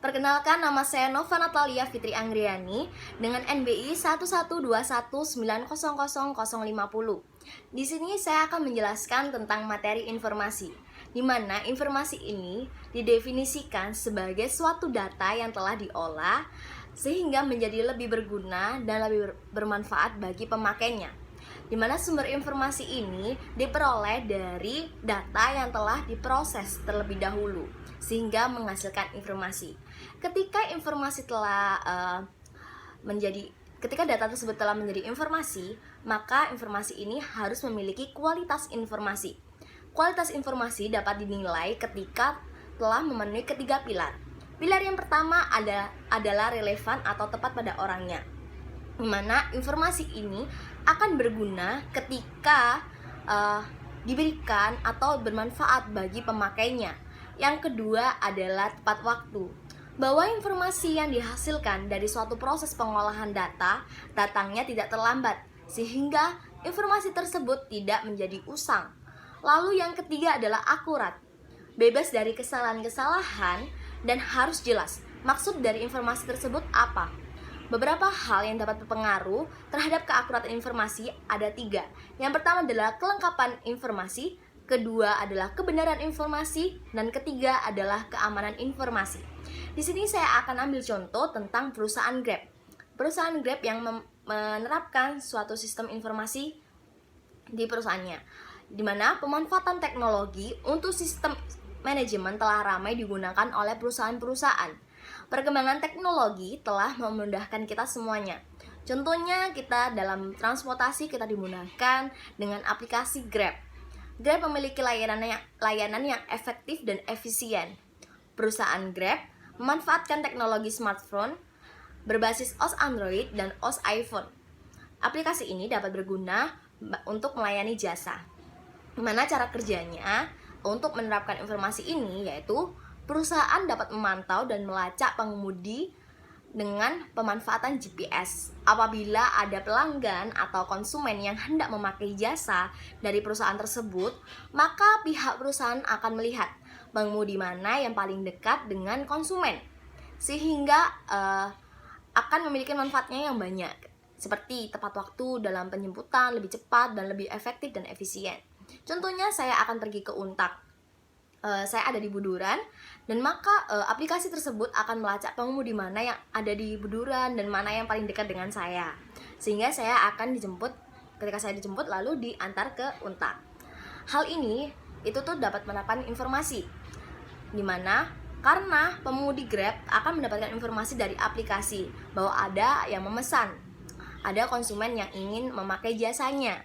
Perkenalkan, nama saya Nova Natalia Fitri Anggriani dengan NBI 1121900050. Di sini saya akan menjelaskan tentang materi informasi, di mana informasi ini didefinisikan sebagai suatu data yang telah diolah sehingga menjadi lebih berguna dan lebih bermanfaat bagi pemakainya, di mana sumber informasi ini diperoleh dari data yang telah diproses terlebih dahulu sehingga menghasilkan informasi. Ketika data tersebut telah menjadi informasi, maka informasi ini harus memiliki kualitas informasi. Kualitas informasi dapat dinilai ketika telah memenuhi ketiga pilar. Pilar yang pertama adalah relevan atau tepat pada orangnya, di mana informasi ini akan berguna ketika diberikan atau bermanfaat bagi pemakainya. Yang kedua adalah tepat waktu, bahwa informasi yang dihasilkan dari suatu proses pengolahan data datangnya tidak terlambat, sehingga informasi tersebut tidak menjadi usang. Lalu yang ketiga adalah akurat, bebas dari kesalahan-kesalahan dan harus jelas maksud dari informasi tersebut apa. Beberapa hal yang dapat berpengaruh terhadap keakuratan informasi ada 3. Yang pertama adalah kelengkapan informasi, kedua adalah kebenaran informasi, dan ketiga adalah keamanan informasi. Di sini saya akan ambil contoh tentang perusahaan Grab. Perusahaan Grab yang menerapkan suatu sistem informasi di perusahaannya, di mana pemanfaatan teknologi untuk sistem manajemen telah ramai digunakan oleh perusahaan-perusahaan. Perkembangan teknologi telah memudahkan kita semuanya. Contohnya, kita dalam transportasi kita dimudahkan dengan aplikasi Grab. Grab memiliki layanan yang efektif dan efisien. Perusahaan Grab memanfaatkan teknologi smartphone berbasis OS Android dan OS iPhone. Aplikasi ini dapat berguna untuk melayani jasa. Gimana cara kerjanya? Untuk menerapkan informasi ini, yaitu perusahaan dapat memantau dan melacak pengemudi dengan pemanfaatan GPS. Apabila ada pelanggan atau konsumen yang hendak memakai jasa dari perusahaan tersebut, maka pihak perusahaan akan melihat pengemudi mana yang paling dekat dengan konsumen, sehingga akan memiliki manfaatnya yang banyak, seperti tepat waktu dalam penjemputan, lebih cepat dan lebih efektif dan efisien. Contohnya, saya akan pergi ke Untak. Saya ada di Buduran, dan maka aplikasi tersebut akan melacak pengemudi mana yang ada di Buduran dan mana yang paling dekat dengan saya, sehingga saya akan dijemput. Ketika saya dijemput, lalu diantar ke Untak. Hal ini itu tuh dapat mendapatkan informasi, dimana karena pengemudi Grab akan mendapatkan informasi dari aplikasi bahwa ada yang memesan, ada konsumen yang ingin memakai jasanya.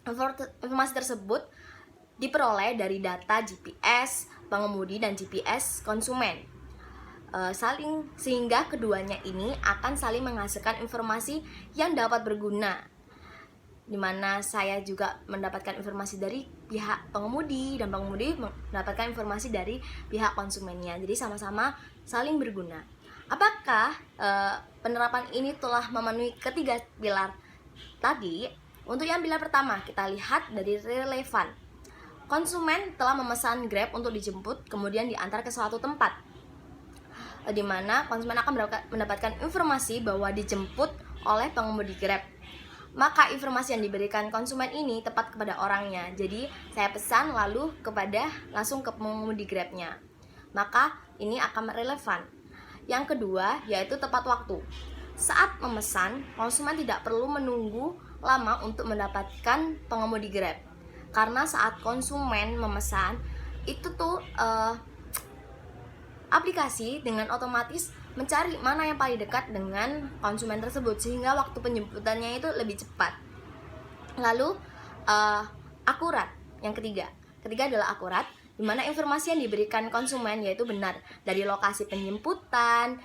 Informasi tersebut diperoleh dari data GPS pengemudi dan GPS konsumen, sehingga keduanya ini akan saling menghasilkan informasi yang dapat berguna, di mana saya juga mendapatkan informasi dari pihak pengemudi dan pengemudi mendapatkan informasi dari pihak konsumennya. Jadi sama-sama saling berguna. Apakah penerapan ini telah memenuhi ketiga pilar tadi? Untuk yang pilar pertama, kita lihat dari relevan. Konsumen telah memesan Grab untuk dijemput kemudian diantar ke suatu tempat, di mana konsumen akan mendapatkan informasi bahwa dijemput oleh pengemudi Grab. Maka informasi yang diberikan konsumen ini tepat kepada orangnya. Jadi saya pesan lalu langsung ke pengemudi Grabnya, maka ini akan relevan. Yang kedua yaitu tepat waktu. Saat memesan, konsumen tidak perlu menunggu lama untuk mendapatkan pengemudi Grab, karena saat konsumen memesan itu tuh aplikasi dengan otomatis mencari mana yang paling dekat dengan konsumen tersebut, sehingga waktu penjemputannya itu lebih cepat. Lalu akurat. Yang ketiga adalah akurat, di mana informasi yang diberikan konsumen yaitu benar dari lokasi penjemputan,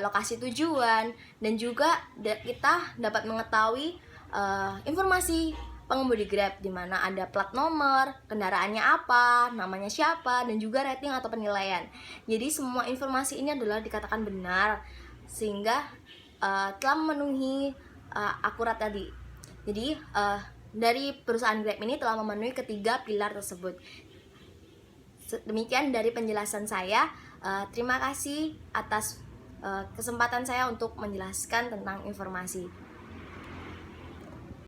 lokasi tujuan, dan juga kita dapat mengetahui informasi pengemudi Grab, di mana ada plat nomor, kendaraannya apa, namanya siapa, dan juga rating atau penilaian. Jadi semua informasi ini adalah dikatakan benar, sehingga telah memenuhi akurat tadi. Jadi dari perusahaan Grab ini telah memenuhi ketiga pilar tersebut. Demikian dari penjelasan saya. Terima kasih atas kesempatan saya untuk menjelaskan tentang informasi.